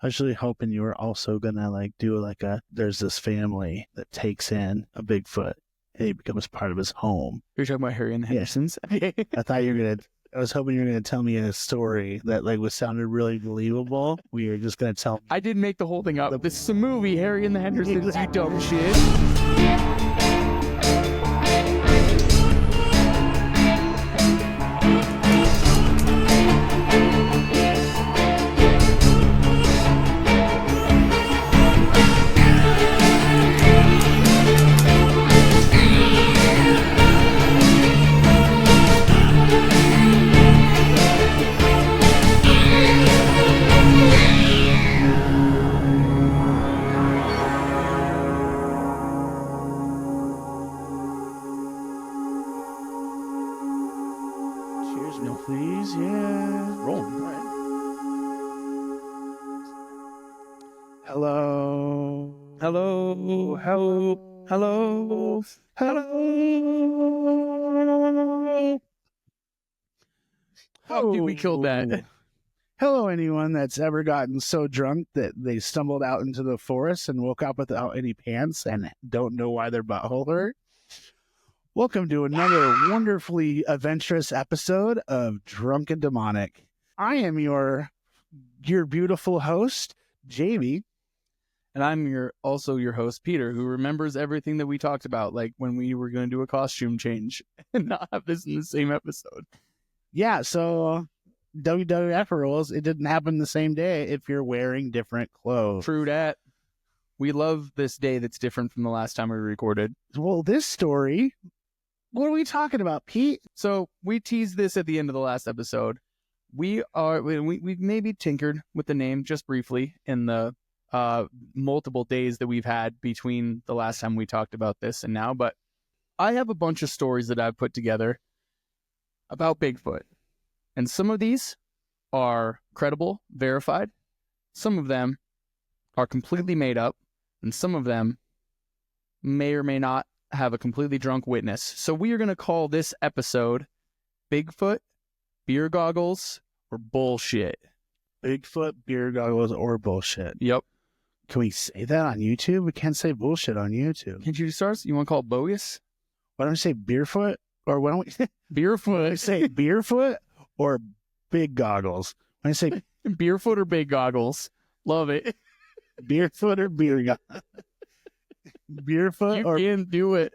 I was really hoping you were also gonna do there's this family that takes in a Bigfoot and he becomes part of his home. You're talking about Harry and the Hendersons? I thought you were gonna. I was hoping you were gonna tell me a story that was sounded really believable. We were just gonna tell. I didn't make the whole thing up. This is a movie, Harry and the Hendersons. You dumb shit. Cheers, me, please. Yeah. Roll. All right. Hello. Hello. Hello. Hello. Hello. How did we kill that? Hello, anyone that's ever gotten so drunk that they stumbled out into the forest and woke up without any pants and don't know why their butthole hurt. Welcome to another wonderfully adventurous episode of Drunk and Demonic. I am your beautiful host, Jamie. And I'm also your host, Peter, who remembers everything that we talked about, like when we were going to do a costume change and not have this in the same episode. Yeah, so WWF rules, it didn't happen the same day if you're wearing different clothes. True that. We love this day that's different from the last time we recorded. Well, this story, what are we talking about, Pete? So we teased this at the end of the last episode. We maybe tinkered with the name just briefly in the multiple days that we've had between the last time we talked about this and now, but I have a bunch of stories that I've put together about Bigfoot. And some of these are credible, verified. Some of them are completely made up. And some of them may or may not have a completely drunk witness. So we are going to call this episode Bigfoot, Beer Goggles, or Bullshit. Bigfoot, beer goggles, or bullshit. Yep. Can we say that on YouTube? We can't say bullshit on YouTube. Can't you start? You want to call it bogus? Why don't we say beerfoot? Or why don't we Beerfoot. say beerfoot or big goggles? When I say Beerfoot or Big Goggles. Love it. beerfoot or beer goggles? Beerfoot You or can do it.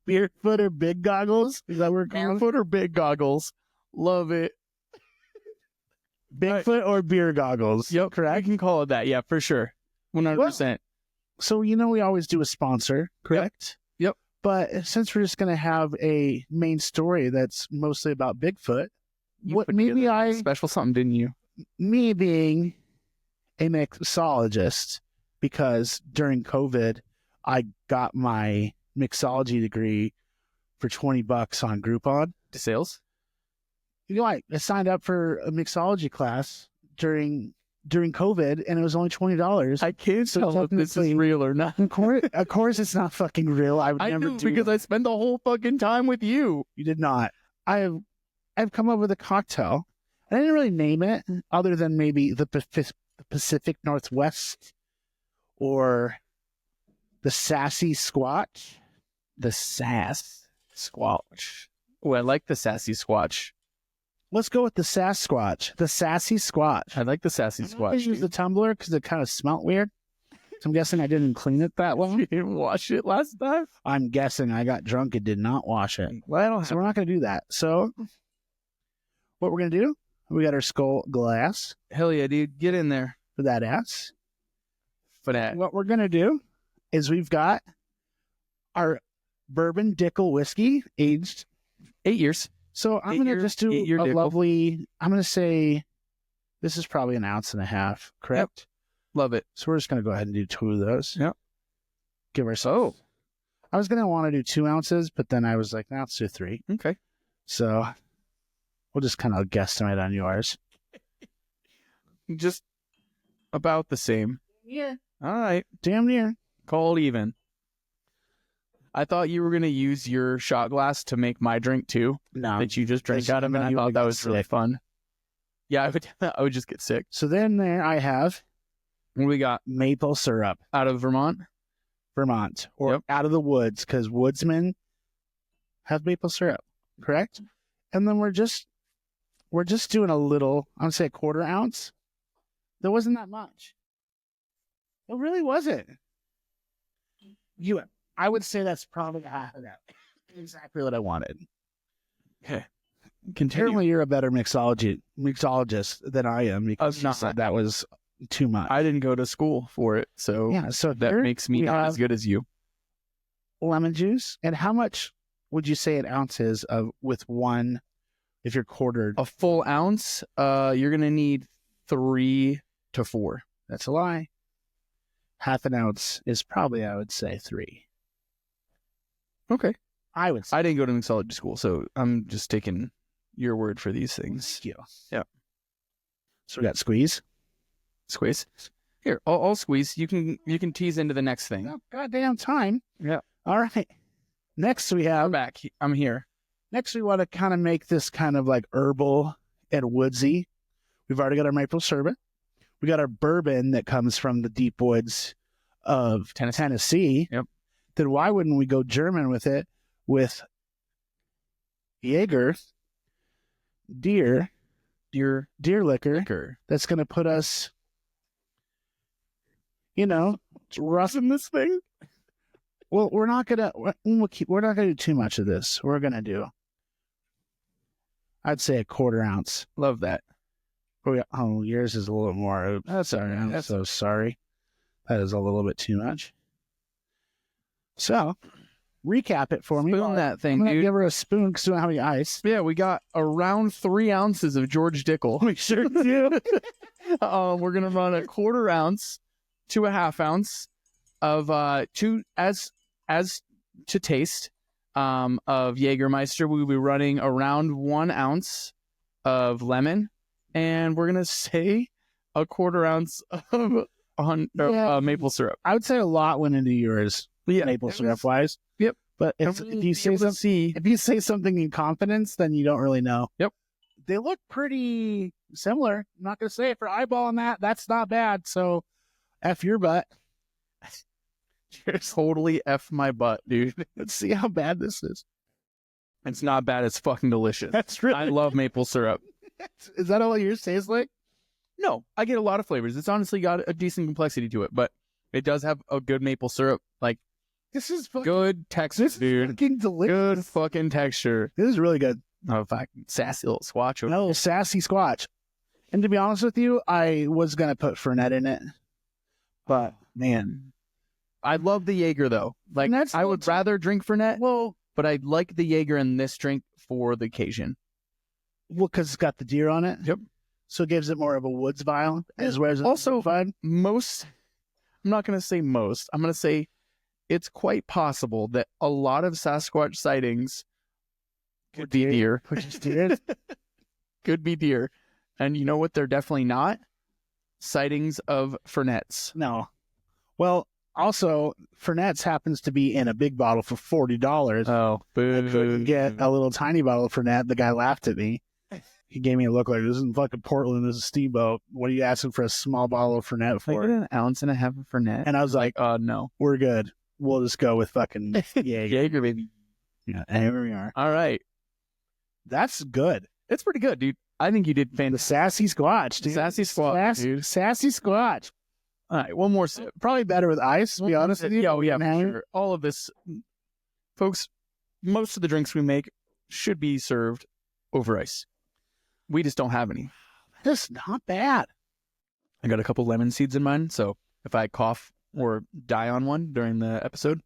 beerfoot or big goggles? Is that what we're calling it? Beerfoot or Big Goggles. Love it. Bigfoot or beer goggles? Yep. Correct? I can call it that. Yeah, for sure. 100%. So, we always do a sponsor, correct? Yep. But since we're just going to have a main story that's mostly about Bigfoot, You put together a special something, didn't you? me being a mixologist, because during COVID, I got my mixology degree for $20 on Groupon. To sales? I signed up for a mixology class during COVID, and it was only $20. I can't So tell if this is technically- real or not. Of course, it's not fucking real. I would I never do do because that. I spend the whole fucking time with you. You did not. I've come up with a cocktail. I didn't really name it, other than maybe the Pacific Northwest or the Sassy Squatch. The Sass Squatch. Oh, I like the Sassy Squatch. Let's go with the Sasquatch, the Sassy Squatch. I like the Sassy I Squatch. used the tumbler because it kind of smelt weird. So I'm guessing I didn't clean it that well. You didn't wash it last time? I'm guessing I got drunk and did not wash it. Well, I don't So we're not going to do that. So what we're going to do, we got our skull glass Hell yeah, dude. Get in there for that ass. for that. What we're going to do is we've got our bourbon Dickel whiskey aged. 8 years. So I'm 8 going to year- just do 8 year a Dickel. lovely, I'm going to say this is probably 1.5 ounces, correct? Love it. So we're just going to go ahead and do 2 of those. Yep. Give ourselves. I was going to want to do 2 ounces, but then I was like, nah, let's do 3. Okay. So we'll just kind of guesstimate on yours. Just about the same. Yeah. All right. Damn near. Call it even. I thought you were going to use your shot glass to make my drink too, No. that you just drank Because out of, and I you thought would that get was really sick. fun. Yeah, I would just get sick. So then there I have What do we got? Maple syrup, Out of Vermont? or Yep. out of the woods, because woodsmen have maple syrup, correct? And then we're just doing a little, I'm gonna say a quarter ounce. There wasn't that much. It really wasn't. I would say that's probably half of that. Exactly what I wanted. Okay. Continue. Apparently, you're a better mixologist than I am, because you said that was too much. I didn't go to school for it, so Yeah, so that here makes me we not have as good as you. lemon juice. And how much would you say an ounce is with one, if you're quartered? A full ounce, you're going to need 3 to 4. That's a lie. Half an ounce is probably, I would say, 3. Okay. I would say. I didn't go to mixology school, so I'm just taking your word for these things. Thank you. Yeah. So we got squeeze. Squeeze. Here, I'll squeeze. You can tease into the next thing. Oh, goddamn time. Yeah. All right. Next we have. I'm back. I'm here. Next we want to kind of make this kind of like herbal and woodsy. We've already got our maple syrup. We got our bourbon that comes from the deep woods of Tennessee. Yep. Then why wouldn't we go German with it, with Jaeger, deer liquor? That's going to put us, roughing this thing. Well, we're not gonna do too much of this. We're gonna do, I'd say, a quarter ounce. Love that. Oh, yours is a little more. That's all right. I'm so sorry. That is a little bit too much. So, recap it for me. Spoon that thing, I'm gonna dude. give her a spoon because we don't have any ice. Yeah, we got around 3 ounces of George Dickel. We sure do. We're gonna run a quarter ounce to a half ounce of as to taste of Jägermeister. We'll be running around 1 ounce of lemon, and we're gonna say a quarter ounce of maple syrup. I would say a lot went into yours, maple syrup wise. Yep. But if you say something in confidence, then you don't really know. Yep. They look pretty similar. I'm not gonna say it for eyeballing that. That's not bad. So, F your butt. You're totally F my butt, dude. Let's see how bad this is. It's not bad. It's fucking delicious. That's really. I love maple syrup. Is that all yours tastes like? No, I get a lot of flavors. It's honestly got a decent complexity to it, but it does have a good maple syrup. Like, This is fucking, good texture, this dude. is fucking delicious. Good fucking texture. This is really good. Oh, fucking sassy little swatch. A little sassy squatch. And to be honest with you, I was going to put Fernet in it. But, man. I love the Jaeger, though. Like, I would rather drink Fernet, but I like the Jaeger in this drink for the occasion. Well, because it's got the deer on it. Yep. So it gives it more of a woods vibe. Also, I'm not going to say most. I'm going to say it's quite possible that a lot of Sasquatch sightings could be deer. Could be deer. And you know what? They're definitely not sightings of Fernets. No. Well, also, Fernets happens to be in a big bottle for $40. Oh, boo. I couldn't get a little tiny bottle of Fernet. The guy laughed at me. He gave me a look like, this isn't fucking Portland, this is Steamboat. What are you asking for a small bottle of Fernet for? Like an ounce and a half of Fernet. And I was like, no. We're good. We'll just go with fucking Jaeger. Jaeger, baby. Yeah, and here we are. All right. That's good. It's pretty good, dude. I think you did The fantastic. sassy squatch, dude. Sassy squatch, dude. Sassy squatch. All right, one more sip. Probably better with ice, to be honest with you. Yeah, for Man. sure. All of this, folks, most of the drinks we make should be served over ice. We just don't have any. That's not bad. I got a couple lemon seeds in mine, so if I cough or die on one during the episode,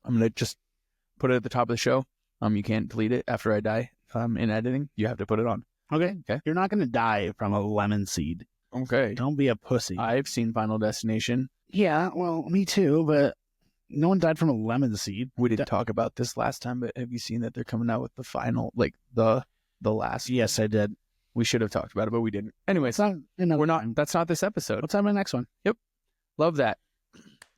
I'm going to just put it at the top of the show. You can't delete it after I die in editing. You have to put it on. Okay. Okay. You're not going to die from a lemon seed. Okay. Don't be a pussy. I've seen Final Destination. Yeah, well, me too, but no one died from a lemon seed. We didn't talk about this last time, but have you seen that they're coming out with the final, like the last? Yes, I did. We should have talked about it, but we didn't. Anyways, we're not. That's not this episode. What's on my next one? Yep. Love that.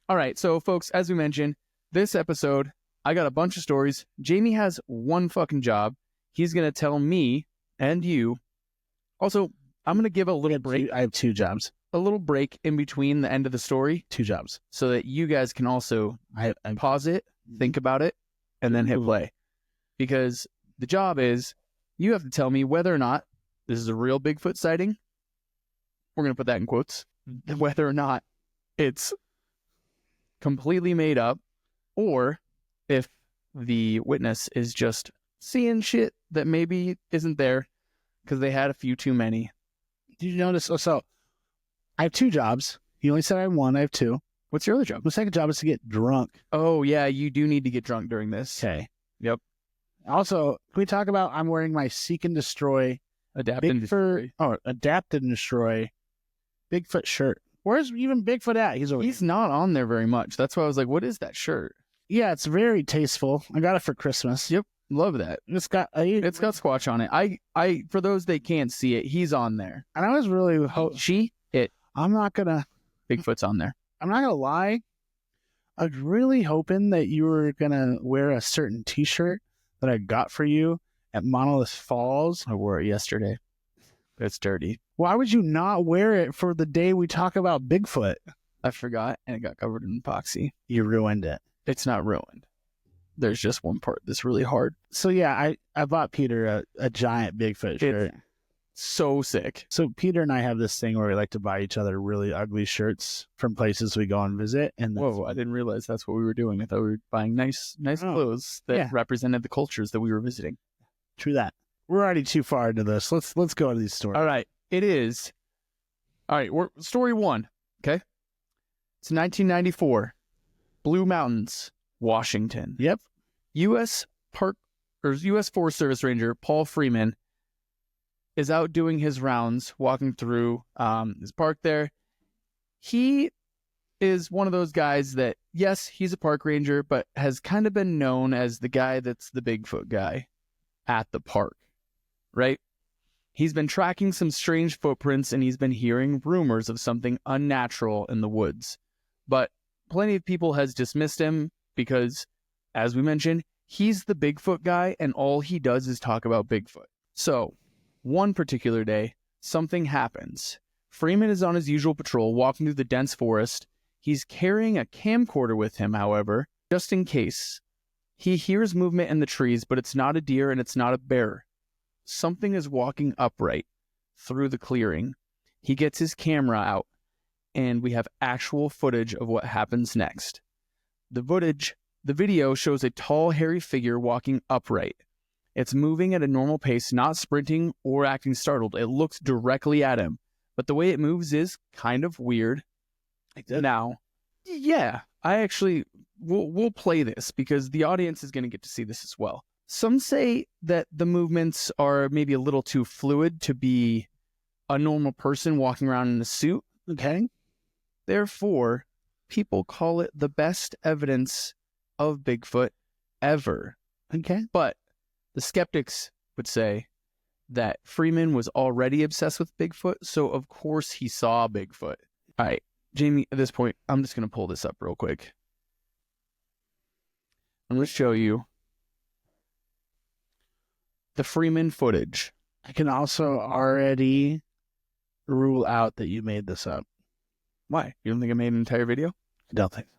All right. So, folks, as we mentioned, this episode, I got a bunch of stories. Jamie has one fucking job. He's going to tell me and you. Also, I'm going to give a little break. I have 2 jobs. a little break in between the end of the story 2 jobs. so that you guys can also I pause it, think about it, and then hit play. Because the job is you have to tell me whether or not this is a real Bigfoot sighting. We're going to put that in quotes. Whether or not it's completely made up, or if the witness is just seeing shit that maybe isn't there because they had a few too many. Did you notice? So I have 2 jobs. You only said I have 1. I have 2. What's your other job? My second job is to get drunk. Oh, yeah, you do need to get drunk during this. Okay. Yep. Also, can we talk about I'm wearing my Seek and Destroy Adapt and destroy. Adapt and Destroy Bigfoot shirt. Where's even Bigfoot at? He's not on there very much. That's why I was like, what is that shirt? Yeah, it's very tasteful. I got it for Christmas. Yep. Love that. It's got Squatch on it. I for those that can't see it, he's on there. And I was really I'm not gonna Bigfoot's on there. I'm not gonna lie. I was really hoping that you were gonna wear a certain T-shirt that I got for you at Monolith Falls. I wore it yesterday. It's dirty. Why would you not wear it for the day we talk about Bigfoot? I forgot, and it got covered in epoxy. You ruined it. It's not ruined. There's just one part that's really hard. So yeah, I bought Peter a giant Bigfoot shirt. So sick. So Peter and I have this thing where we like to buy each other really ugly shirts from places we go and visit. And whoa, I didn't realize that's what we were doing. I thought we were buying nice clothes that represented the cultures that we were visiting. True that. We're already too far into this. Let's go to these stories. All right. It is. All right. Story 1. Okay. It's 1994. Blue Mountains, Washington. Yep. U.S. Forest Service Ranger Paul Freeman is out doing his rounds, walking through his park there. He is one of those guys that, yes, he's a park ranger, but has kind of been known as the guy that's the Bigfoot guy at the park, right? He's been tracking some strange footprints, and he's been hearing rumors of something unnatural in the woods. But plenty of people has dismissed him because, as we mentioned, he's the Bigfoot guy, and all he does is talk about Bigfoot. So, one particular day, something happens. Freeman is on his usual patrol, walking through the dense forest. He's carrying a camcorder with him, however, just in case. He hears movement in the trees, but it's not a deer and it's not a bear. Something is walking upright through the clearing. He gets his camera out, and we have actual footage of what happens next. The video shows a tall, hairy figure walking upright. It's moving at a normal pace, not sprinting or acting startled. It looks directly at him, but the way it moves is kind of weird. Now, yeah, we'll play this because the audience is going to get to see this as well. Some say that the movements are maybe a little too fluid to be a normal person walking around in a suit. Okay. Therefore, people call it the best evidence of Bigfoot ever. Okay. But the skeptics would say that Freeman was already obsessed with Bigfoot, so of course he saw Bigfoot. All right, Jamie, at this point, I'm just going to pull this up real quick. I'm going to show you the Freeman footage. I can also already rule out that you made this up. Why? You don't think I made an entire video? I don't think so.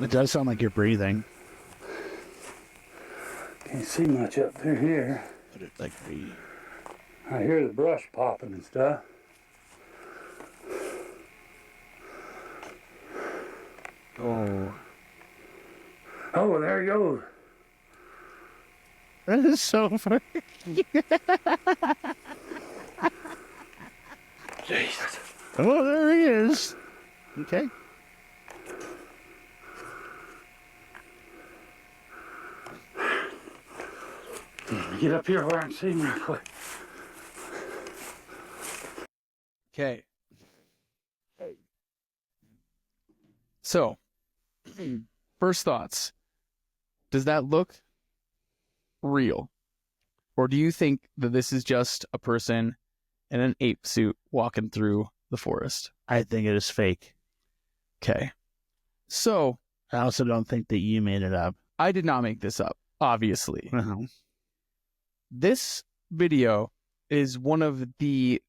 It does sound like you're breathing. Can't see much up through here. But it's like I hear the brush popping and stuff. Oh. Oh, there he goes. That is so funny. Jesus. Oh, there he is. Okay. Get up here where I can see him real quick. Okay. So, first thoughts. Does that look real? Or do you think that this is just a person in an ape suit walking through the forest? I think it is fake. Okay. So, I also don't think that you made it up. I did not make this up, obviously. Uh-huh. This video is one of the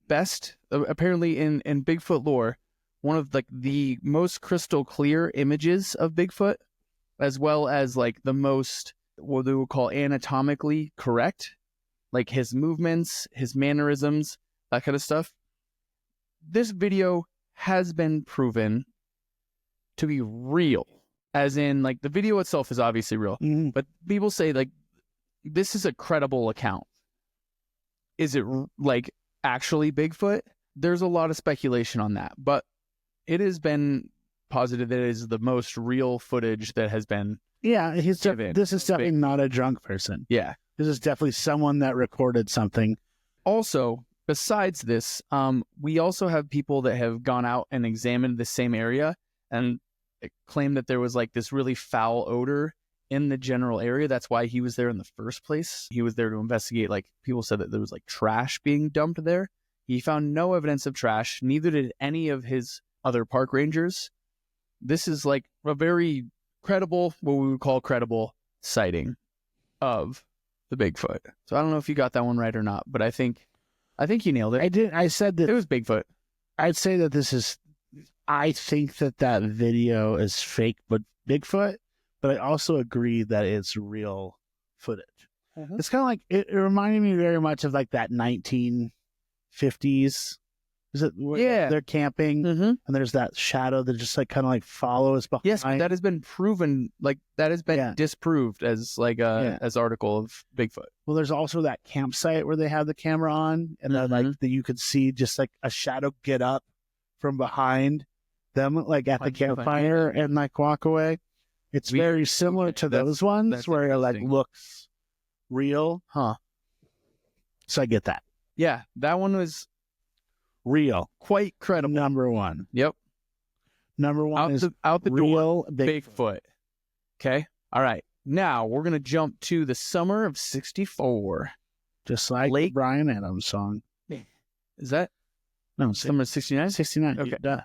best, apparently in Bigfoot lore, one of like the most crystal clear images of Bigfoot, as well as like the most, what they would call anatomically correct, like his movements, his mannerisms, that kind of stuff. This video has been proven to be real, as in like the video itself is obviously real, but people say like this is a credible account. Is it like actually Bigfoot? There's a lot of speculation on that, but it has been posited that it is the most real footage that has been. Yeah, this is definitely not a drunk person. Yeah, this is definitely someone that recorded something. Also, besides this, we also have people that have gone out and examined the same area and claim that there was like this really foul odor in the general area. That's why he was there in the first place. He was there to investigate. Like, people said that there was like trash being dumped there. He found no evidence of trash. Neither did any of his other park rangers. This is like a very credible, what we would call credible sighting of the Bigfoot. So I don't know if you got that one right or not, but I think you nailed it. I did. I said that it was Bigfoot. I'd say that this is. I think that video is fake, but Bigfoot. But I also agree that it's real footage. Mm-hmm. It's kind of like it reminded me very much of like that 1950s. Is it? Yeah, they're camping, and there's that shadow that just like kind of like follows behind. Yes, but that has been proven. Like that has been disproved as like as article of Bigfoot. Well, there's also that campsite where they have the camera on, and then like that you could see just like a shadow get up from behind them, like at the campfire, and like walk away. It's very similar to those ones where it like looks real, huh? So I get that. Yeah, that one was real, quite credible. Number one. Yep. Number one is out the real door. Bigfoot. Okay. All right. Now we're gonna jump to the summer of '64. Just like the Bryan Adams song. Is that? No, summer of '69. '69. Okay. Duh.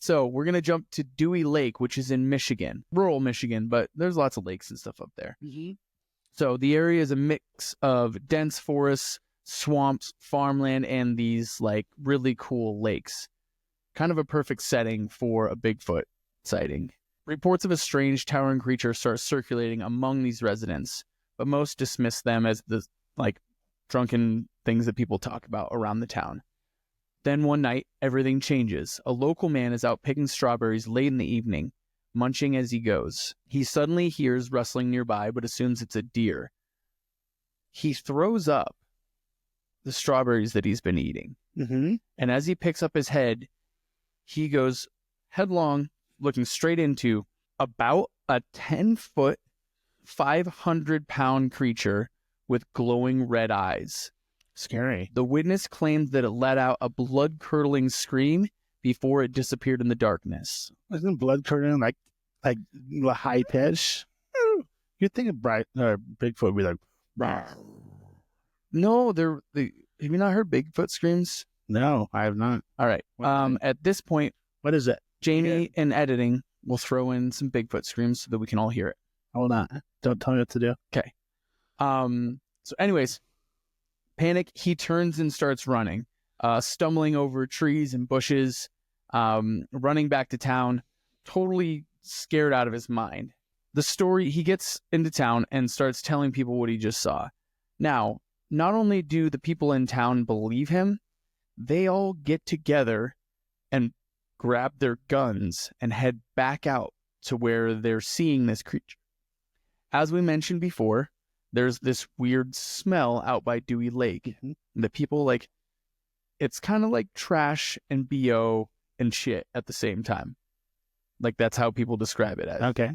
So we're going to jump to Dewey Lake, which is in Michigan, rural Michigan, but there's lots of lakes and stuff up there. Mm-hmm. So the area is a mix of dense forests, swamps, farmland, and these like really cool lakes. Kind of a perfect setting for a Bigfoot sighting. Reports of a strange towering creature start circulating among these residents, but most dismiss them as the like drunken things that people talk about around the town. Then one night, everything changes. A local man is out picking strawberries late in the evening, munching as he goes. He suddenly hears rustling nearby, but assumes it's a deer. He throws up the strawberries that he's been eating. Mm-hmm. And as he picks up his head, he goes headlong, looking straight into about a 10-foot, 500-pound creature with glowing red eyes. Scary. The witness claimed that it let out a blood-curdling scream before it disappeared in the darkness. Isn't blood-curdling like high pitch? You'd think Bigfoot would be like, bah. No, have you not heard Bigfoot screams? No, I have not. All right. At this point, what is it? Jamie in editing will throw in some Bigfoot screams so that we can all hear it. Hold on. Don't tell me what to do. Okay. So anyways, panic, he turns and starts running, stumbling over trees and bushes, running back to town, totally scared out of his mind. He gets into town and starts telling people what he just saw. Now, not only do the people in town believe him, they all get together and grab their guns and head back out to where they're seeing this creature. As we mentioned before, there's this weird smell out by Dewey Lake. Mm-hmm. The people it's kind of like trash and BO and shit at the same time. Like, that's how people describe it as. Okay.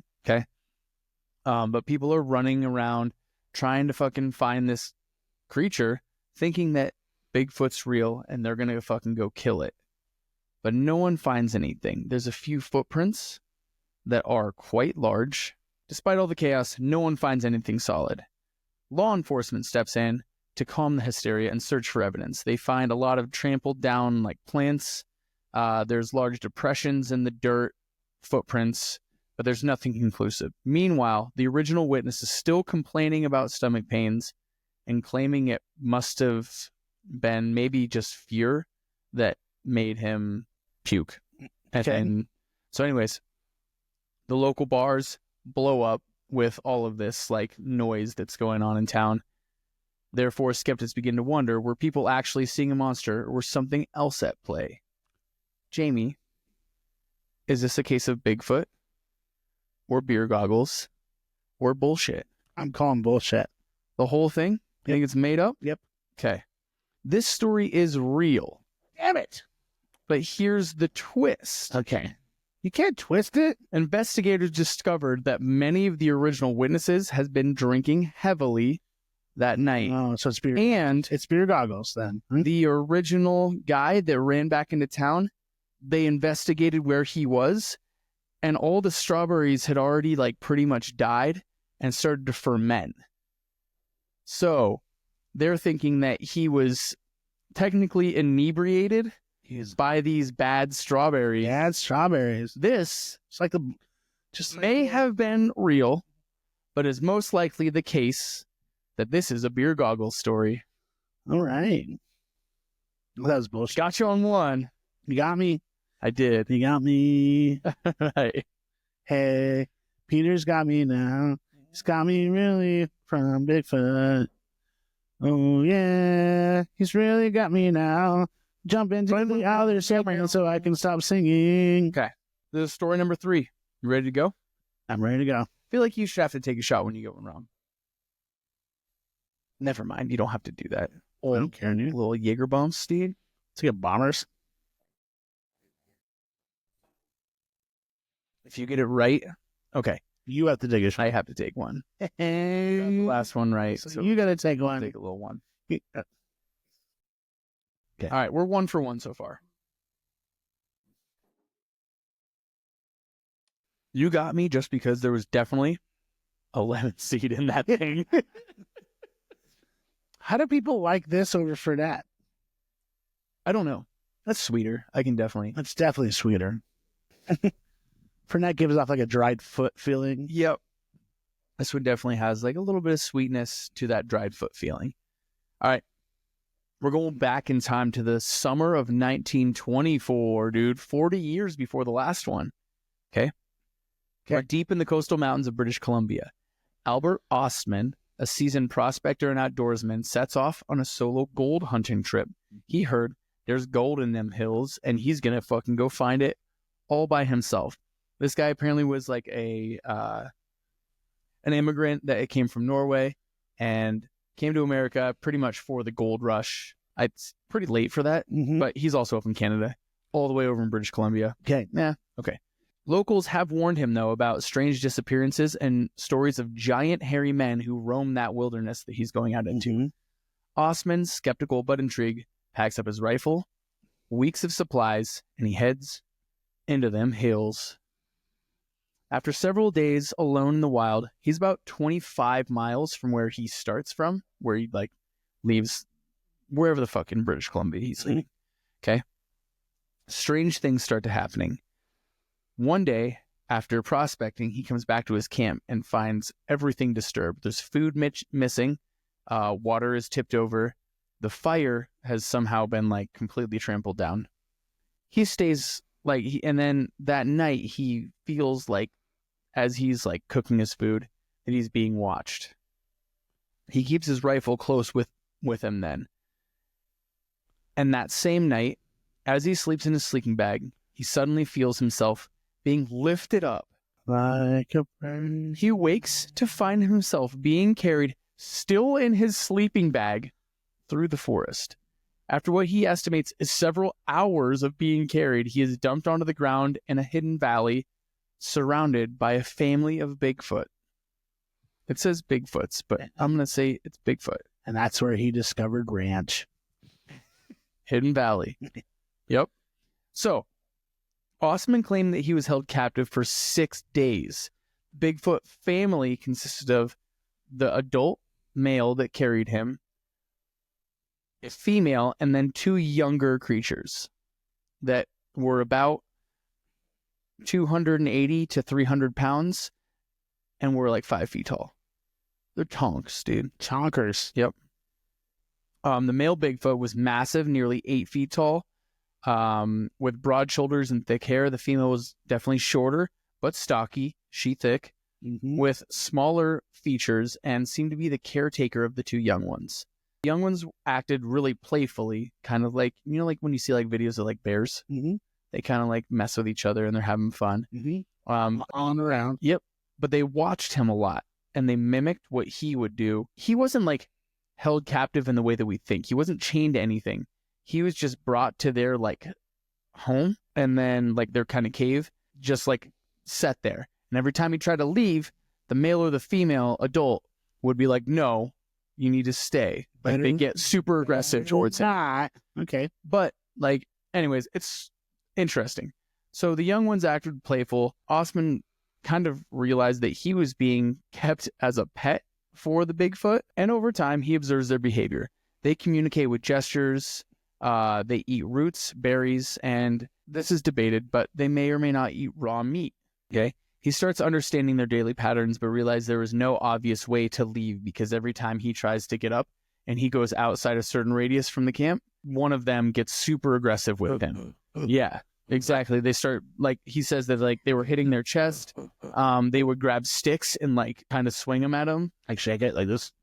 But people are running around trying to fucking find this creature, thinking that Bigfoot's real and they're going to fucking go kill it. But no one finds anything. There's a few footprints that are quite large. Despite all the chaos, no one finds anything solid. Law enforcement steps in to calm the hysteria and search for evidence. They find a lot of trampled down plants. There's large depressions in the dirt, footprints, but there's nothing conclusive. Meanwhile, the original witness is still complaining about stomach pains and claiming it must have been maybe just fear that made him puke. And so anyways, the local bars blow up with all of this like noise that's going on in town. Therefore, skeptics begin to wonder, were people actually seeing a monster or was something else at play? Jamie, is this a case of Bigfoot or beer goggles or bullshit? I'm calling bullshit. The whole thing? You Yep. think it's made up? Yep. Okay. This story is real. Damn it. But here's the twist. Okay. You can't twist it. Investigators discovered that many of the original witnesses has been drinking heavily that night. Oh, so it's beer. And It's beer goggles then. Hmm? the original guy that ran back into town, they investigated where he was, and all the strawberries had already like pretty much died and started to ferment. So they're thinking that he was technically inebriated by these bad strawberries. Yeah, it's strawberries. This It's like the just may have been real, but is most likely the case that this is a beer goggles story. all right. Well, that was bullshit. Got you on one. You got me. I did. You got me. Right. Hey, Peter's got me now. He's got me really from Bigfoot. Oh yeah, he's really got me now. Jump into the other segment so I can stop singing. This is story number 3. You ready to go? I'm ready to go. I feel like you should have to take a shot when you go wrong. Never mind. You don't have to do that. I don't care, dude. Little Jaeger bombs, Steve. Let's get bombers. If you get it right, okay. You have to take a shot. I have to take one. Got the last one right. So you gotta take I'll one. take a little one. Okay. All right, we're 1 for 1 so far. You got me just because there was definitely a lemon seed in that thing. How do people like this over Fernet? I don't know. That's sweeter. I can definitely. It's definitely sweeter. Fernet gives off like a dried foot feeling. Yep. This one definitely has like a little bit of sweetness to that dried foot feeling. All right. We're going back in time to the summer of 1924, dude. 40 years before the last one. Okay. We're deep in the coastal mountains of British Columbia. Albert Ostman, a seasoned prospector and outdoorsman, sets off on a solo gold hunting trip. He heard there's gold in them hills, and he's going to fucking go find it all by himself. This guy apparently was like an immigrant that came from Norway and came to America pretty much for the gold rush. It's pretty late for that, but he's also from Canada, all the way over in British Columbia. Okay. Yeah, okay. Locals have warned him, though, about strange disappearances and stories of giant hairy men who roam that wilderness that he's going out into. Ostman, skeptical but intrigued, packs up his rifle, weeks of supplies, and he heads into them hills. After several days alone in the wild, he's about 25 miles from where he starts from, where he like leaves wherever the fuck in British Columbia he's leaving. Okay. Strange things start to happening. One day, after prospecting, he comes back to his camp and finds everything disturbed. There's food missing, water is tipped over, the fire has somehow been like completely trampled down. He stays like, and then that night he feels like, as he's like cooking his food, that he's being watched. He keeps his rifle close with him then. And that same night, as he sleeps in his sleeping bag, he suddenly feels himself being lifted up Like a bird. He wakes to find himself being carried still in his sleeping bag through the forest. After what he estimates is several hours of being carried, he is dumped onto the ground in a hidden valley surrounded by a family of Bigfoot. It says Bigfoots, but I'm going to say it's Bigfoot. And that's where he discovered ranch. Hidden Valley. Yep. So, Ostman claimed that he was held captive for 6 days. Bigfoot family consisted of the adult male that carried him, a female, and then 2 younger creatures that were about 280 to 300 pounds and were like 5 feet tall. They're tonks, dude. Chonkers. Yep. The male Bigfoot was massive, nearly 8 feet tall, with broad shoulders and thick hair. The female was definitely shorter, but stocky, she thick, with smaller features, and seemed to be the caretaker of the 2 young ones. The young ones acted really playfully, kind of like, like when you see like videos of like bears, they kind of like mess with each other and they're having fun. On and around. Yep. But they watched him a lot and they mimicked what he would do. He wasn't like held captive in the way that we think. He wasn't chained to anything. He was just brought to their like home and then like their kind of cave, just like set there. And every time he tried to leave, the male or the female adult would be like, no, you need to stay. Like they get super aggressive towards him. Okay. But like, anyways, it's interesting. So the young ones acted playful. Osman kind of realized that he was being kept as a pet for the Bigfoot. And over time, he observes their behavior. They communicate with gestures. They eat roots, berries, and this is debated, but they may or may not eat raw meat. Okay. He starts understanding their daily patterns, but realized there was no obvious way to leave because every time he tries to get up and he goes outside a certain radius from the camp, one of them gets super aggressive with him. Yeah, exactly. They start, like, he says that, like, they were hitting their chest. They would grab sticks and, like, kind of swing them at him. Like shake it like this?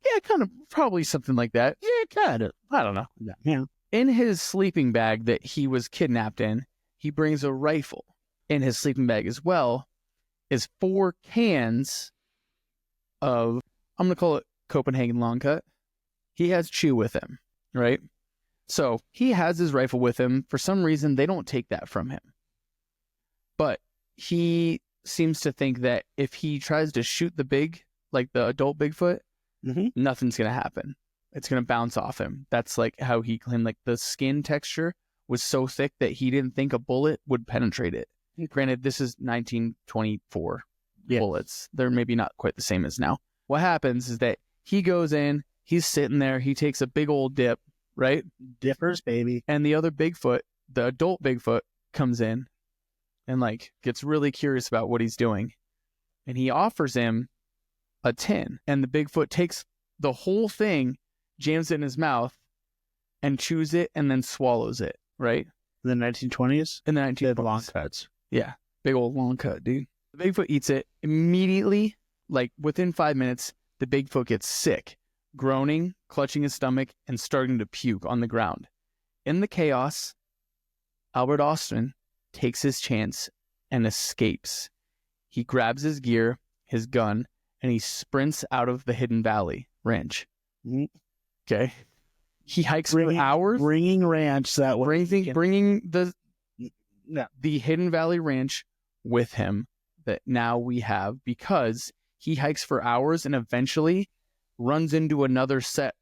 Yeah, kind of, probably something like that. Yeah, kind of. I don't know. Yeah. In his sleeping bag that he was kidnapped in, he brings a rifle. In his sleeping bag as well is 4 cans of, I'm going to call it Copenhagen long cut. He has chew with him, right? So he has his rifle with him. For some reason, they don't take that from him. But he seems to think that if he tries to shoot the adult Bigfoot, nothing's going to happen. It's going to bounce off him. That's like how he claimed, like, the skin texture was so thick that he didn't think a bullet would penetrate it. Granted, this is 1924 bullets. They're maybe not quite the same as now. What happens is that he goes in, he's sitting there, he takes a big old dip, right? Dippers, baby. And the other Bigfoot, the adult Bigfoot, comes in and, like, gets really curious about what he's doing. And he offers him a tin. And the Bigfoot takes the whole thing, jams it in his mouth, and chews it and then swallows it, right? In the 1920s? In the 1920s. Long cuts. Yeah. Big old long cut, dude. The Bigfoot eats it immediately. Like, within 5 minutes, the Bigfoot gets sick, groaning, clutching his stomach, and starting to puke on the ground. In the chaos, Albert Austin takes his chance and escapes. He grabs his gear, his gun, and he sprints out of the Hidden Valley Ranch. Okay. He hikes for hours. Bringing ranch that way. Bringing the Hidden Valley Ranch with him that now we have, because he hikes for hours and eventually runs into another set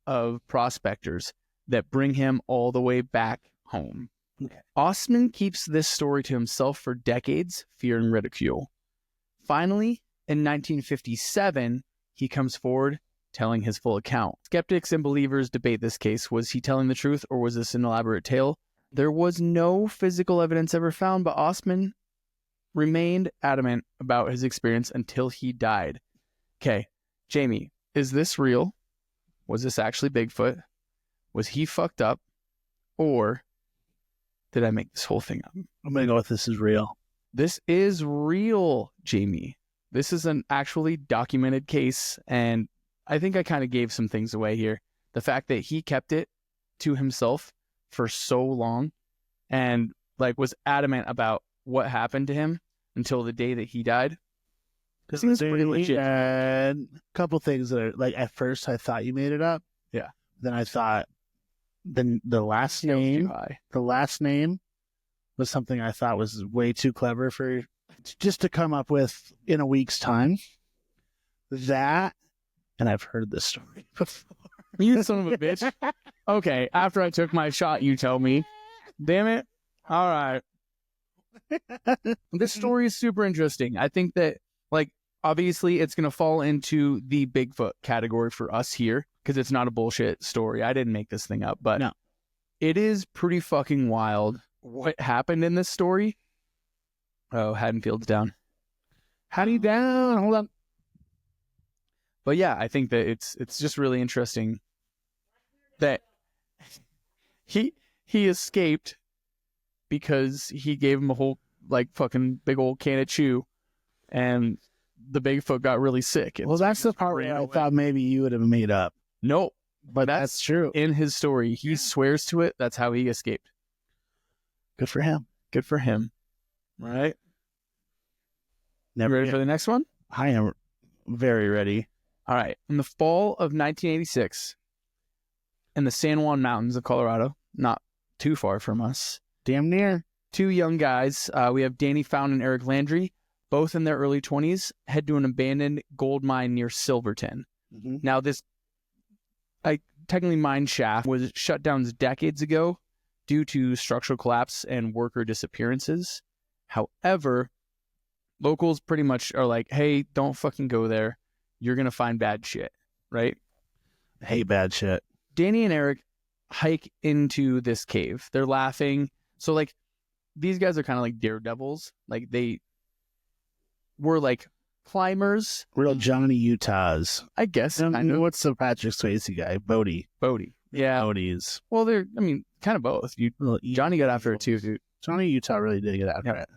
of prospectors that bring him all the way back home. Okay. Ostman keeps this story to himself for decades, fearing ridicule. Finally, in 1957, he comes forward telling his full account. Skeptics and believers debate this case. Was he telling the truth or was this an elaborate tale? There was no physical evidence ever found, but Ostman remained adamant about his experience until he died. Okay, Jamie, is this real? Was this actually Bigfoot? Was he fucked up? Or did I make this whole thing up? I'm going to go with this is real. This is real, Jamie. This is an actually documented case, and I think I kind of gave some things away here. The fact that he kept it to himself for so long and, like, was adamant about what happened to him until the day that he died. This seems pretty legit. A couple things that are, like, at first I thought you made it up. Yeah. Then I thought the last name, was something I thought was way too clever for just to come up with in a week's time. That, and I've heard this story before. You son of a bitch. Okay, after I took my shot, you tell me. Damn it. All right. This story is super interesting. I think that, like, obviously it's going to fall into the Bigfoot category for us here because it's not a bullshit story. I didn't make this thing up, but no. It is pretty fucking wild what happened in this story. Oh, Haddonfield's down. Hattie down. Hold on. But yeah, I think that it's just really interesting. that he escaped because he gave him a whole like fucking big old can of chew, and the Bigfoot got really sick. Well, that's the part where I thought maybe you would have made up. Nope. But that's true. In his story, he swears to it. That's how he escaped. Good for him. Good for him. All right. Never You ready for the next one? I am very ready. All right. In the fall of 1986, in the San Juan Mountains of Colorado, not too far from us, Damn near. two young guys, we have Danny Found and Eric Landry, both in their early 20s, head to an abandoned gold mine near Silverton. Mm-hmm. Now, this technically mine shaft was shut down decades ago due to structural collapse and worker disappearances. However, locals pretty much are like, hey, don't fucking go there. You're going to find bad shit, right? Hey, bad shit. Danny and Eric hike into this cave. They're laughing. So, like, these guys are kind of like daredevils. Like, they were like climbers. Real Johnny Utahs. I guess. What's the Patrick Swayze guy? Bodie. Yeah. Bodies. Well, they're, I mean, kind of both. Johnny got after it too, dude. Johnny Utah really did get after it.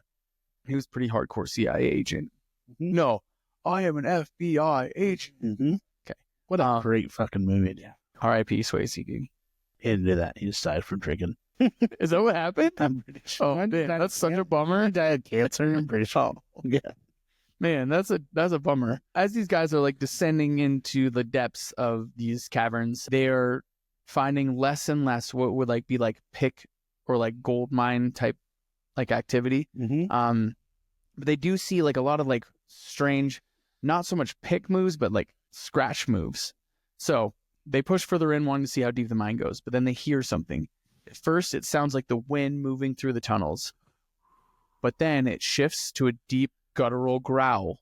He was a pretty hardcore CIA agent. Mm-hmm. No, I am an FBI agent. Mm-hmm. Okay. What a great fucking movie. Yeah. R.I.P. Swayze, dude. He didn't do that. He just died from drinking. Is that what happened? I'm pretty sure. Oh, man, that's such a bummer. He died of cancer. I'm pretty sure. Yeah. Man, that's a bummer. As these guys are like descending into the depths of these caverns, they are finding less and less what would like be like pick or like gold mine type like activity. Mm-hmm. But they do see like a lot of like strange, not so much pick moves, but like scratch moves. So they push further in, wanting to see how deep the mine goes, but then they hear something. At first, it sounds like the wind moving through the tunnels, but then it shifts to a deep guttural growl,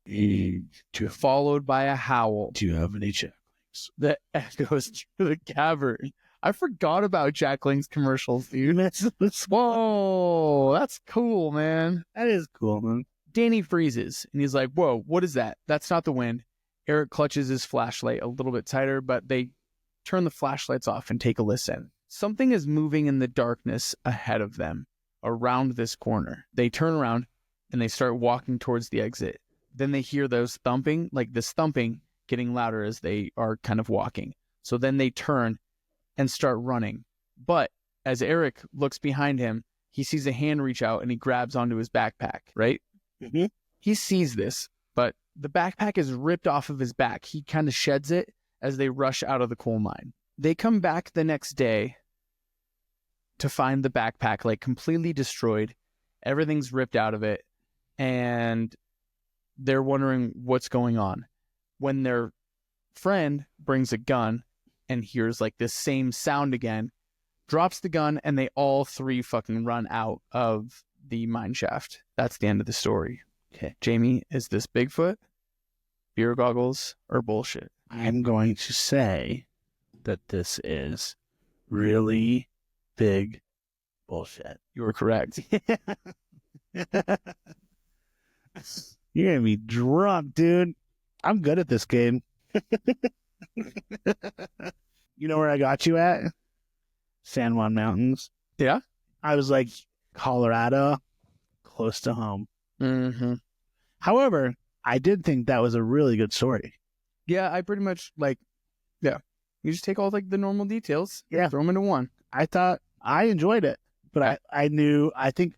followed by a howl. Do you have any jacklings? That echoes through the cavern. I forgot about jacklings commercials, dude. Whoa, that's cool, man. That is cool, man. Danny freezes, and he's like, whoa, what is that? That's not the wind. Eric clutches his flashlight a little bit tighter, but they turn the flashlights off and take a listen. Something is moving in the darkness ahead of them, around this corner. They turn around, and they start walking towards the exit. Then they hear those thumping, like this thumping getting louder as they are kind of walking. So then they turn and start running. But as Eric looks behind him, he sees a hand reach out and he grabs onto his backpack, right? Mm-hmm. He sees this, but the backpack is ripped off of his back. He kind of sheds it as they rush out of the coal mine. They come back the next day to find the backpack like completely destroyed. Everything's ripped out of it. And they're wondering what's going on. When their friend brings a gun and hears like this same sound again, drops the gun, and they all three fucking run out of the mine shaft. That's the end of the story. Okay, Jamie, is this Bigfoot, beer goggles, or bullshit? I'm going to say that this is really big bullshit. You were correct. You're going to be drunk, dude. I'm good at this game. You know where I got you at? San Juan Mountains. Yeah? I was like, Colorado, close to home. Mm-hmm. However, I did think that was a really good story. Yeah, I pretty much like, yeah. You just take all like the normal details, yeah, throw them into one. I thought I enjoyed it, but I think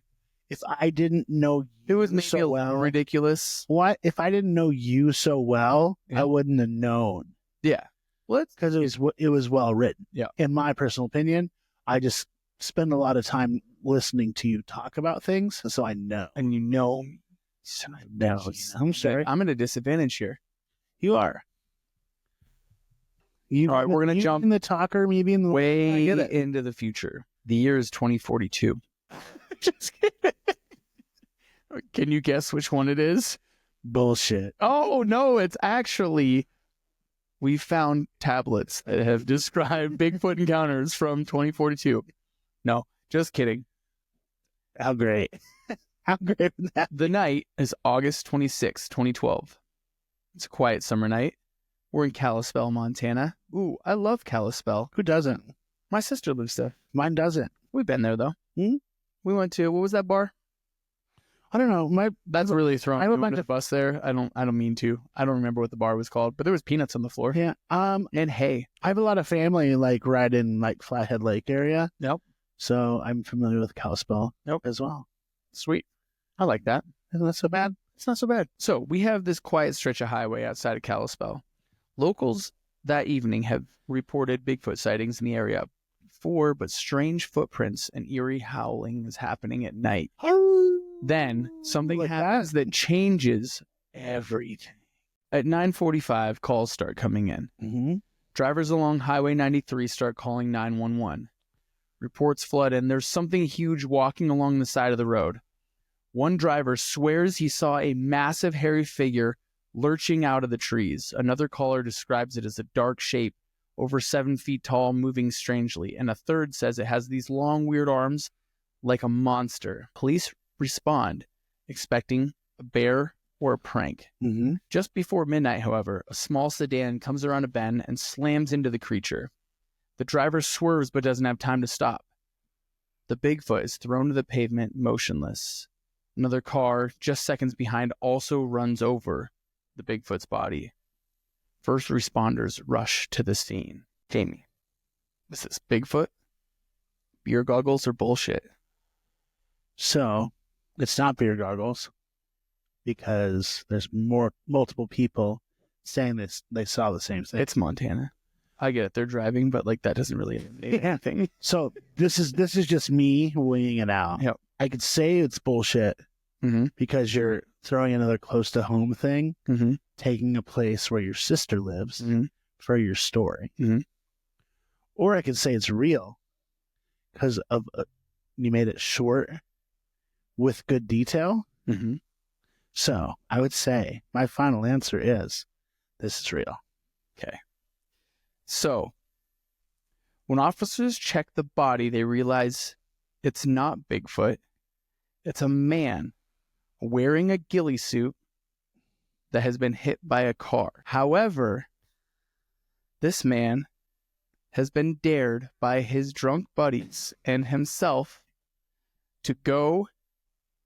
if I didn't know it was maybe so well, ridiculous. What if I didn't know you so well? Yeah. I wouldn't have known. Yeah, well, because it was well written. Yeah, in my personal opinion, I just spend a lot of time listening to you talk about things, so I know. And you know, no, I'm sorry, I'm at a disadvantage here. You are. All right, we're gonna jump in the talker, maybe in the way into the future. The year is 2042. Just kidding. Can you guess which one it is? Bullshit. Oh no, it's actually we found tablets that have described Bigfoot encounters from 2042. No, just kidding. How great. How great was that? The night is August 26, 2012. It's a quiet summer night. We're in Kalispell, Montana. Ooh, I love Kalispell. Who doesn't? My sister lives there. Mine doesn't. We've been there though. Hmm? We went to, what was that bar? I don't know. That's really throwing I have a you bunch under of- the bus there. I don't mean to. I don't remember what the bar was called, but there was peanuts on the floor. Yeah. And hay. I have a lot of family like right in like Flathead Lake area. Yep. So I'm familiar with Kalispell. Yep. As well. Sweet. I like that. Isn't that so bad? It's not so bad. So we have this quiet stretch of highway outside of Kalispell. Locals that evening have reported Bigfoot sightings in the area. But strange footprints and eerie howling is happening at night. Then something Like happens that changes everything. At 9:45, calls start coming in. Mm-hmm. Drivers along Highway 93 start calling 911. Reports flood in. There's something huge walking along the side of the road. One driver swears he saw a massive hairy figure lurching out of the trees. Another caller describes it as a dark shape, over 7 feet tall, moving strangely. And a third says it has these long, weird arms like a monster. Police respond, expecting a bear or a prank. Mm-hmm. Just before midnight, however, a small sedan comes around a bend and slams into the creature. The driver swerves but doesn't have time to stop. The Bigfoot is thrown to the pavement, motionless. Another car, just seconds behind, also runs over the Bigfoot's body. First responders rush to the scene. Jamie, is this Bigfoot? Beer goggles or bullshit? So it's not beer goggles because there's multiple people saying this. They saw the same thing. It's Montana. I get it. They're driving, but like that doesn't really eliminate anything. So this is just me weighing it out. Yep. I could say it's bullshit Mm-hmm. because you're throwing another close to home thing, Mm-hmm. taking a place where your sister lives Mm-hmm. for your story. Mhm. Or I could say it's real because of you made it short with good detail. Mm-hmm. So I would say my final answer is this is real. So, when officers check the body, they realize it's not Bigfoot. It's a man wearing a ghillie suit that has been hit by a car. However, this man has been dared by his drunk buddies and himself to go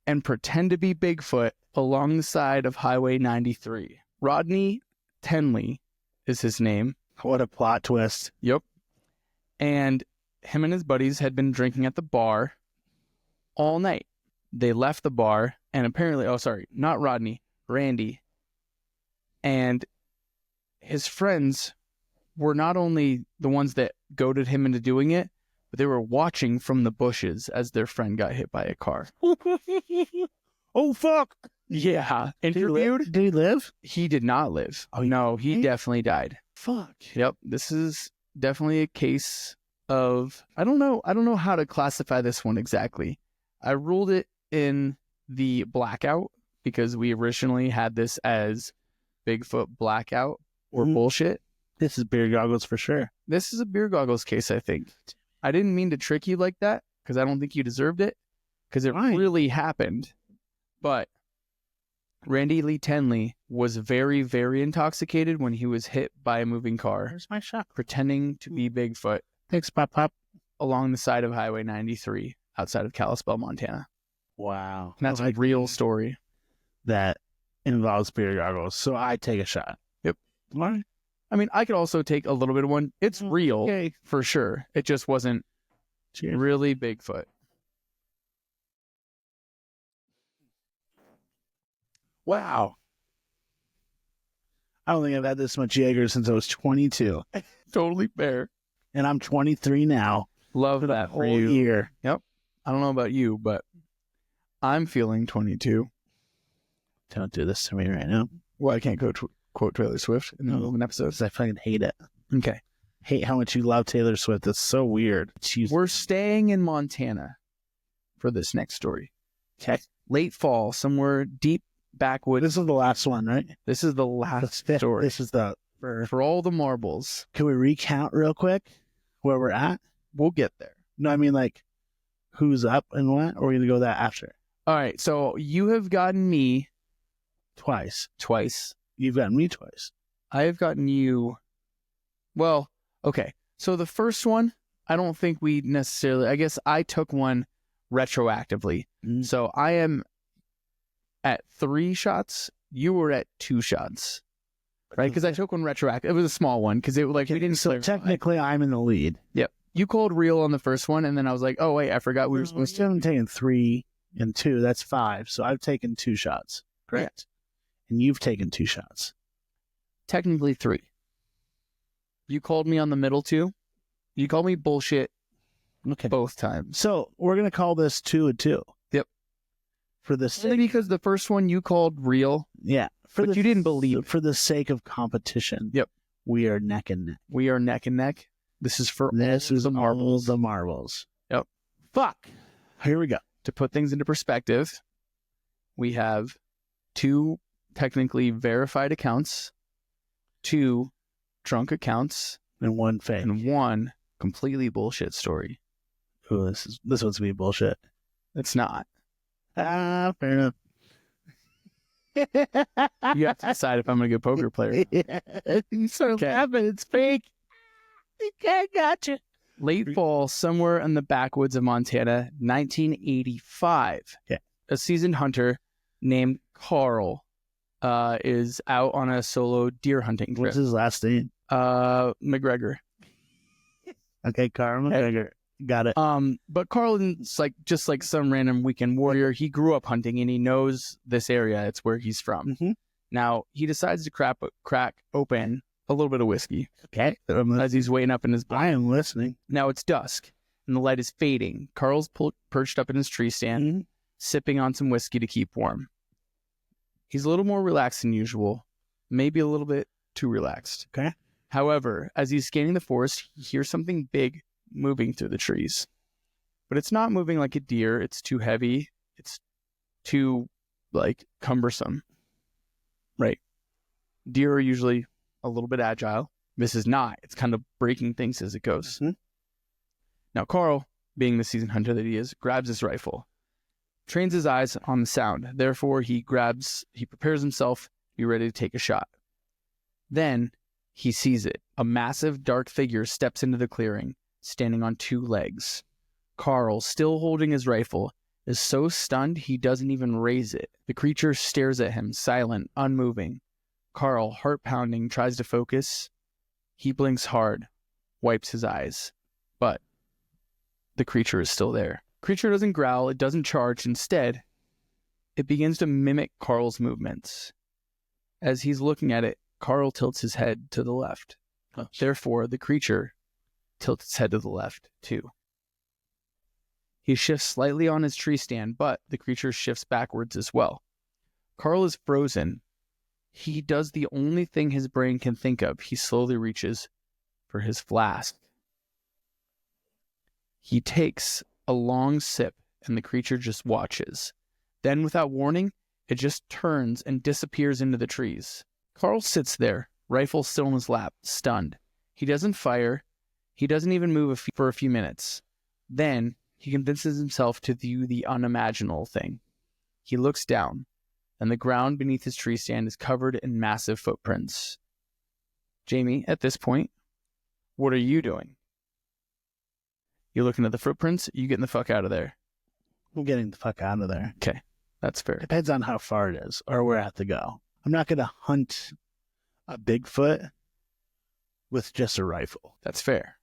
and pretend to be Bigfoot along the side of Highway 93. Rodney Tenley is his name. What a plot twist. Yep. And him and his buddies had been drinking at the bar all night. They left the bar and apparently, not Rodney, Randy. And his friends were not only the ones that goaded him into doing it, but they were watching from the bushes as their friend got hit by a car. Oh, fuck. Yeah. Did Interviewed? he live? He did not live. Oh, no, he okay. definitely died. Fuck. Yep, this is definitely a case of I don't know how to classify this one exactly. I ruled it in the blackout because we originally had this as Bigfoot blackout or Mhm. bullshit. This is beer goggles for sure. This is a beer goggles case, I think. I didn't mean to trick you like that because I don't think you deserved it because it Right. really happened. But Randy Lee Tenley was very, very intoxicated when he was hit by a moving car, Where's my shot? pretending to be Bigfoot Thanks, Pop Pop. along the side of Highway 93 outside of Kalispell, Montana. Wow. And that's I a real story. that involves beer goggles. So I take a shot. Yep. All right. I mean, I could also take a little bit of one. It's real Okay. for sure. It just wasn't Cheers. really Bigfoot. Wow. I don't think I've had this much Jaeger since I was 22. Totally fair. And I'm 23 now. Love that for Whole you. year. I don't know about you, but I'm feeling 22. Don't do this to me right now. Well, I can't go quote Taylor Swift in the middle of an episode. Because I fucking hate it. Okay. Hate how much you love Taylor Swift. It's so weird. We're staying in Montana for this next story. Okay. Late fall, somewhere deep backwoods. This is the last one, right? This is the last story. This is the... For all the marbles. Can we recount real quick where we're at? We'll get there. No, I mean like who's up and what? Or are we going to go that after? All right. So you have gotten me Twice. twice. You've gotten me twice. I have gotten you. Well, okay. So the first one, I don't think we necessarily. I guess I took one retroactively, so I am at 3 shots. You were at 2 shots, right? Because I took one retroactive. It was a small one because it like we didn't. So technically, I'm in the lead. Yep. You called real on the first one, and then I was like, oh wait, I forgot we were supposed to. I'm taking 3 and 2. That's 5. So I've taken 2 shots. Correct. Yeah. And you've taken 2 shots. Technically 3. You called me on the middle 2. You called me bullshit. Okay. Both times. So we're gonna call this 2 and 2. Yep. For this, only because the first one you called real. Yeah. But you didn't believe. For the sake of competition. Yep. We are neck and neck. We are neck and neck. This is for the marbles. The marbles. Yep. Fuck. Here we go. To put things into perspective, we have 2 technically verified accounts, 2 drunk accounts, and 1 fake, and 1 completely bullshit story. Ooh, this one's gonna be bullshit. It's not. Fair enough. You have to decide if I'm a good poker player. You start laughing. It's fake. I gotcha. Late fall, somewhere in the backwoods of Montana, 1985. Yeah. A seasoned hunter named Carl is out on a solo deer hunting trip. What's his last name? McGregor. Okay, Carl McGregor. Got it. But Carl is just like some random weekend warrior. He grew up hunting and he knows this area. It's where he's from. Mm-hmm. Now he decides to crack open a little bit of whiskey. Okay. As he's waiting up in his bunk. I am listening. Now it's dusk and the light is fading. Carl's perched up in his tree stand, sipping on some whiskey to keep warm. He's a little more relaxed than usual, maybe a little bit too relaxed. Okay. However, as he's scanning the forest, he hears something big moving through the trees. But it's not moving like a deer. It's too heavy. It's too, cumbersome. Right. Deer are usually a little bit agile. This is not. It's kind of breaking things as it goes. Mm-hmm. Now, Carl, being the seasoned hunter that he is, grabs his rifle, trains his eyes on the sound. Therefore, he prepares himself to be ready to take a shot. Then he sees it. A massive dark figure steps into the clearing, standing on 2 legs. Carl, still holding his rifle, is so stunned he doesn't even raise it. The creature stares at him, silent, unmoving. Carl, heart pounding, tries to focus. He blinks hard, wipes his eyes. But the creature is still there. Creature doesn't growl, it doesn't charge. Instead, it begins to mimic Carl's movements. As he's looking at it, Carl tilts his head to the left. Therefore, the creature tilts its head to the left, too. He shifts slightly on his tree stand, but the creature shifts backwards as well. Carl is frozen. He does the only thing his brain can think of. He slowly reaches for his flask. He takes a long sip, and the creature just watches. Then, without warning, it just turns and disappears into the trees. Carl sits there, rifle still in his lap, stunned. He doesn't fire. He doesn't even move for a few minutes. Then, he convinces himself to view the unimaginable thing. He looks down, and the ground beneath his tree stand is covered in massive footprints. Jamie, at this point, what are you doing? You're looking at the footprints, you getting the fuck out of there? I'm getting the fuck out of there. Okay, that's fair. Depends on how far it is or where I have to go. I'm not going to hunt a Bigfoot with just a rifle. That's fair.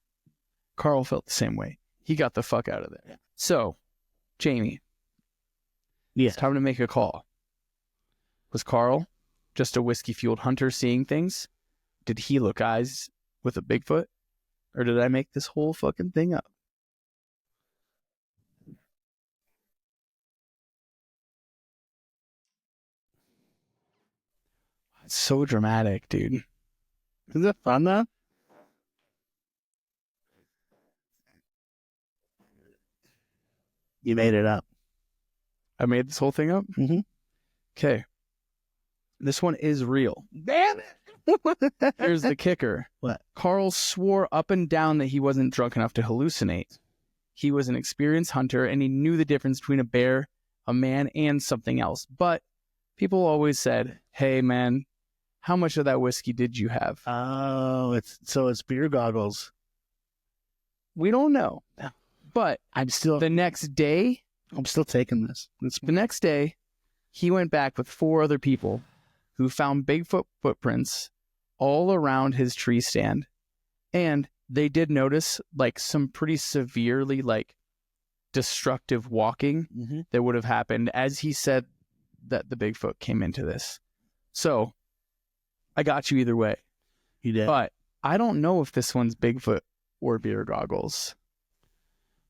Carl felt the same way. He got the fuck out of there. Yeah. So, Jamie. Yeah. It's time to make a call. Was Carl just a whiskey-fueled hunter seeing things? Did he look eyes with a Bigfoot? Or did I make this whole fucking thing up? It's so dramatic, dude. Is it fun, though? You made it up. I made this whole thing up? Mm-hmm. Okay. This one is real. Damn it! Here's the kicker. What? Carl swore up and down that he wasn't drunk enough to hallucinate. He was an experienced hunter, and he knew the difference between a bear, a man, and something else. But people always said, hey, man, how much of that whiskey did you have? Oh, it's beer goggles. We don't know. Yeah. But I'm still the next day, taking this. the next day, he went back with 4 other people who found Bigfoot footprints all around his tree stand. And they did notice like some pretty severely like destructive walking that would have happened as he said that the Bigfoot came into this. So I got you either way. You did. But I don't know if this one's Bigfoot or beer goggles.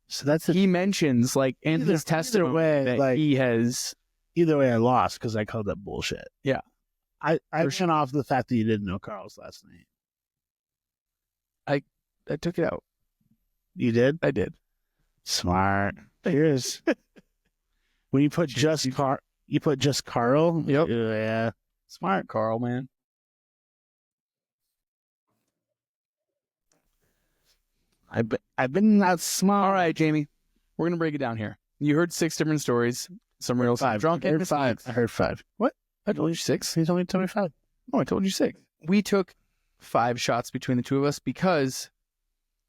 So that's he mentions like in either- his testimony either way, that like- he has. either way I lost because I called that bullshit. Yeah. I went off the fact that you didn't know Carl's last name. I took it out. You did? I did. Smart. Here's when you put just Carl. Yep. Yeah. Smart, Carl, man. I've been that smart. All right, Jamie. We're gonna break it down here. You heard 6 different stories. Some real, some 5. drunk, I and heard 5. mistakes. I heard 5. I told you 6. He's only told me 5. Oh, I told you 6. We took 5 shots between the two of us because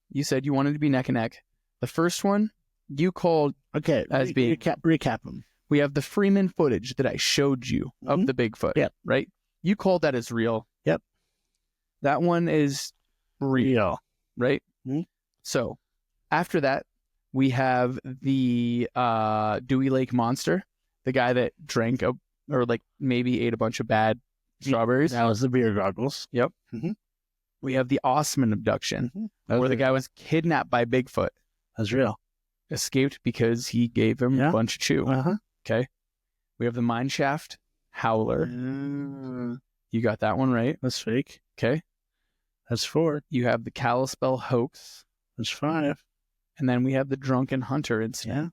you said you wanted to be neck and neck. The first one you called Okay. As being- recap them. we have the Freeman footage that I showed you of Mhm. the Bigfoot. Yep. Right? You called that as real. Yep. That one is real, right? Mhm. So after that, we have the Dewey Lake Monster, the guy that drank or like maybe ate a bunch of bad strawberries. That was the beer goggles. We have the Osman abduction, That where the was, guy was kidnapped by Bigfoot, that's real. escaped because he gave him Yeah. a bunch of chew. Uh-huh. Okay. We have the mine shaft howler. You got that one right. That's fake. Okay. That's 4. You have the Kalispell hoax. That's 5. And then we have the drunken hunter incident. Yeah.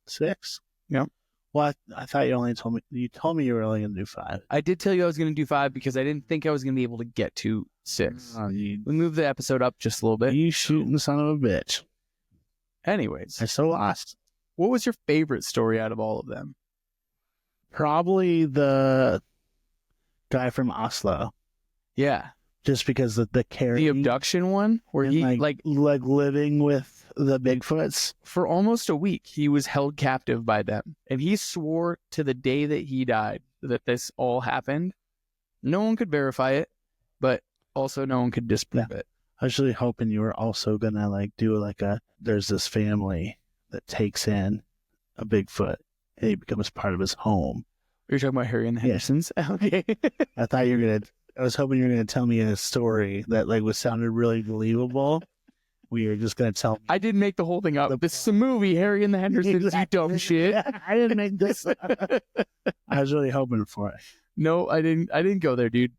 6. Yep. Well, I thought you only told me you were only going to do 5. I did tell you I was going to do 5 because I didn't think I was going to be able to get to 6. Oh, We moved the episode up just a little bit. you shooting son of a bitch. Anyways, I so lost. what was your favorite story out of all of them? Probably the guy from Oslo. Yeah. Just because of the care. The abduction one where and he like living with the Bigfoots. for almost a week, he was held captive by them. And he swore to the day that he died that this all happened. No one could verify it, but also no one could disprove it. I was really hoping you were also gonna like do like there's this family that takes in a Bigfoot and he becomes part of his home. You're talking about Harry and the Yeah. Hendersons? Okay. I was hoping you were gonna tell me a story that like sounded really believable. We were just gonna tell me. I didn't make the whole thing up. This is a movie, Harry and the Hendersons, you dumb shit. I didn't make this. I was really hoping for it. No, I didn't go there, dude.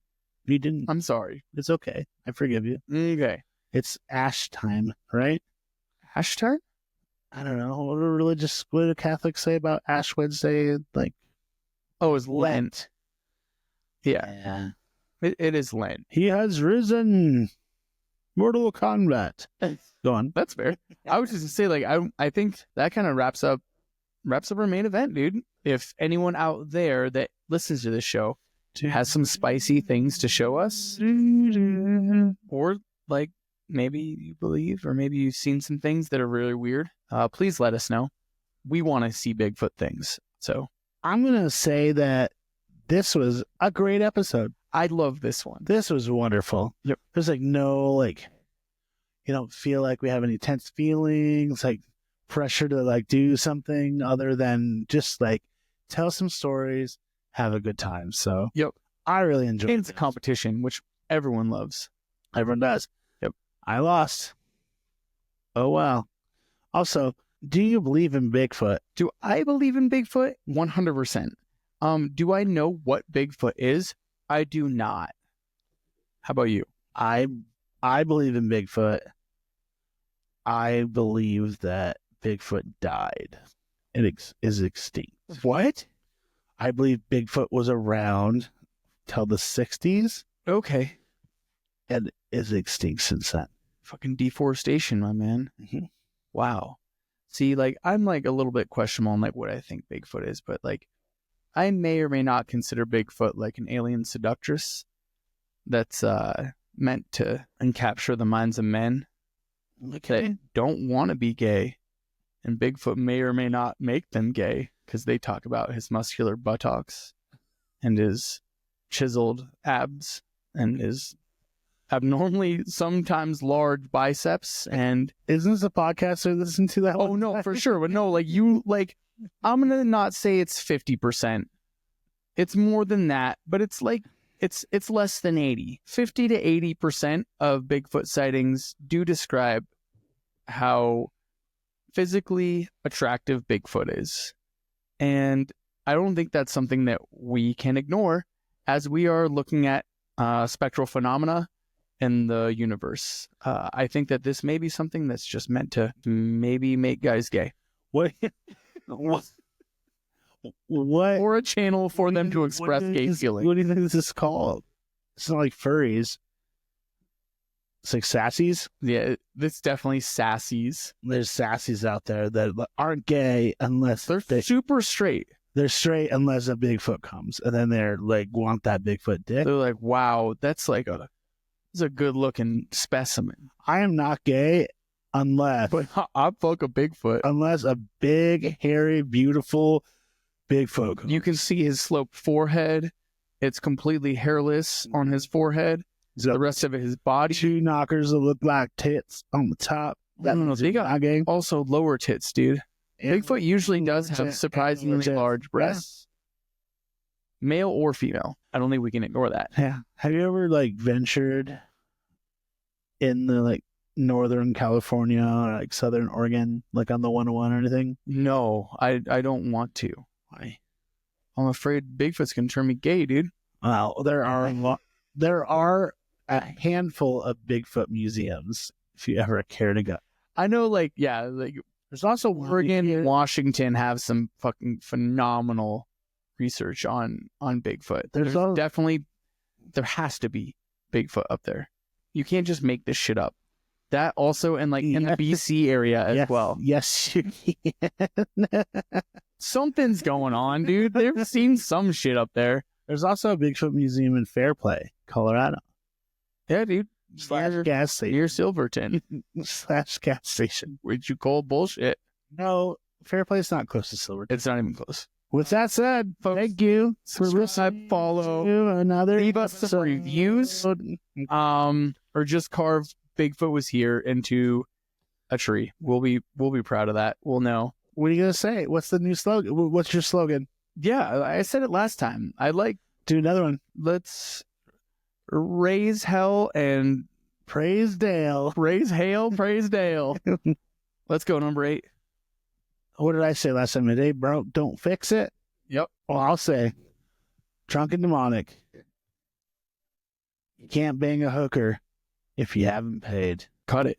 You didn't. I'm sorry. It's okay. I forgive you. Okay. It's ash time, right? Hashtag? I don't know. What do Catholics say about Ash Wednesday? Like Oh, it's Lent. Yeah, yeah. it is Lent. He has risen. Mortal Kombat. Go on. That's fair. I was just gonna say, like, I think that kind of wraps up our main event, dude. If anyone out there that listens to this show has some spicy things to show us, or like maybe you believe, or maybe you've seen some things that are really weird, please let us know. We want to see Bigfoot things. So I'm gonna say that this was a great episode. I love this one. This was wonderful. Yep. There's like no like, you don't feel like we have any tense feelings, like pressure to like do something other than just like tell some stories, have a good time. So Yep. I really enjoyed it. And it's a competition, which everyone loves. Everyone does. Yep. I lost. Oh well. Also, do you believe in Bigfoot? Do I believe in Bigfoot? 100%. Do I know what Bigfoot is? I do not. How about you? I believe in Bigfoot. I believe that Bigfoot died and is extinct. What? I believe Bigfoot was around till the 60s Okay. and is extinct since then. Fucking deforestation, my man. Mhm. Wow. See, like, I'm like a little bit questionable on like what I think Bigfoot is, but like, I may or may not consider Bigfoot like an alien seductress that's meant to capture the minds of men that don't want to be gay, and Bigfoot may or may not make them gay because they talk about his muscular buttocks and his chiseled abs and his abnormally sometimes large biceps. And isn't this a podcast I listen to that? oh no, for sure. But no, I'm gonna not say it's 50%. It's more than that, but it's like it's less than 80. 50 to 80% of Bigfoot sightings do describe how physically attractive Bigfoot is. And I don't think that's something that we can ignore as we are looking at spectral phenomena in the universe. I think that this may be something that's just meant to maybe make guys gay. What? What? Or a channel for them to express gay feelings. What do you think this is called? It's not like furries. It's like sassies. Yeah, it's definitely sassies. There's sassies out there that aren't gay unless They're super straight. They're straight unless a Bigfoot comes, and then they're like want that Bigfoot dick. They're like, wow, that's a good looking specimen. I am not gay unless I'd fuck a Bigfoot. Unless a big, hairy, beautiful Bigfoot comes. You can see his sloped forehead. It's completely hairless on his forehead. The rest of his body. Two knockers that look like tits on the top. No, they got also lower tits, dude. Bigfoot usually does have surprisingly large breasts. Male or female. I don't think we can ignore that. Yeah. Have you ever ventured in the Northern California or Southern Oregon, on the 101 or anything? No, I don't want to. Why? I'm afraid Bigfoot's gonna turn me gay, dude. Well, there are a handful of Bigfoot museums if you ever care to go. I know, there's also Oregon and Washington have some fucking phenomenal research on Bigfoot. There has to be Bigfoot up there. You can't just make this shit up. That also, and in the BC area as well. Yes, you can. Something's going on, dude. They've seen some shit up there. There's also a Bigfoot museum in Fairplay, Colorado. Yeah, dude. / gas station. Near Silverton. / gas station. Which you call bullshit. No, Fairplay's not close to Silverton. It's not even close. With that said, folks, thank you for listening. Follow. Another. Leave us some reviews. Or just carve Bigfoot was here into a tree. We'll be proud of that. We'll know. What are you gonna say? What's the new slogan? What's your slogan? Yeah, I said it last time. I'd like do another one. Let's raise hell and praise Dale. Raise hail, praise Dale. Let's go, number 8. What did I say last time? Today, bro, don't fix it. Yep. Well, I'll say drunk and demonic. You can't bang a hooker if you haven't paid. Cut it.